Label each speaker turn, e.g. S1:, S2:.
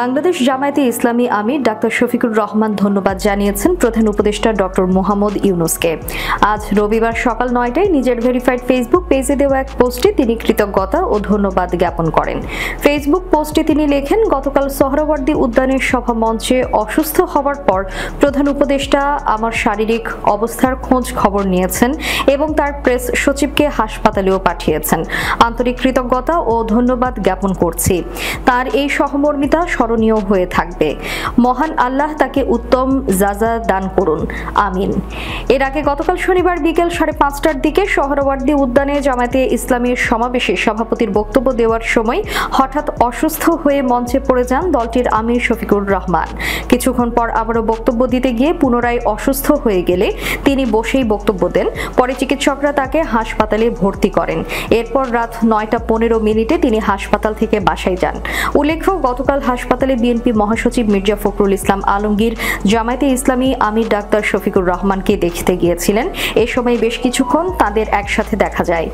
S1: বাংলাদেশ জামায়াতে ইসলামী আমির doctor Shafiqur Rahman ধন্যবাদ জানিয়েছেন প্রধান উপদেষ্টা ডক্টর মোহাম্মদ ইউনূসকে। আজ রবিবার সকাল ৯টায় নিজের ভেরিফাইড ফেসবুক পেজে দেওয়া এক পোস্টে তিনি কৃতজ্ঞতা ও ধন্যবাদ জ্ঞাপন করেন। ফেসবুক পোস্টে তিনি লেখেন, গতকাল সোহরাওয়ার্দী উদ্যানের সভা মঞ্চে অসুস্থ হওয়ার পর প্রধান উপদেষ্টা আমার শারীরিক অবস্থার খোঁজ খবর নিয়েছেন এবং তার প্রেস সচিবকে হাসপাতালেও পাঠিয়েছেন। আন্তরিক কৃতজ্ঞতা ও ধন্যবাদ জ্ঞাপন করছি। তার এই সহমর্মিতা স্মরণীয় হয়ে থাকবে। মহান আল্লাহ তাকে উত্তম জাযা দান করুন, আমিন। এর আগে গতকাল শনিবার বিকেল 5:30টার দিকে সোহরাওয়ার্দী উদ্যানে জামায়াতে ইসলামীর সমাবেশে সভাপতির বক্তব্য দেওয়ার সময় হঠাৎ অসুস্থ হয়ে মঞ্চে পড়ে যান দলটির আমির শফিকুর রহমান। কিছুক্ষণ পর আবারও বক্তব্য দিতে গিয়ে পুনরায় অসুস্থ হয়ে গেলে তিনি বসেই বক্তব্য দেন। পরে চিকিৎসকরা তাকে হাসপাতালে ভর্তি করেন। এরপর রাত 9:15 তিনি হাসপাতাল থেকে বাসায় যান। উল্লেখ্য, গতকাল হাসপাতালে বিএনপি মহাসচিব মির্জা ফখরুল ইসলাম আলমগীর জামায়াতে ইসলামী আমির ডাক্তার শফিকুর রহমানকে দেখতে গিয়েছিলেন। এ সময় বেশ কিছুক্ষণ তাদের একসাথে দেখা যায়।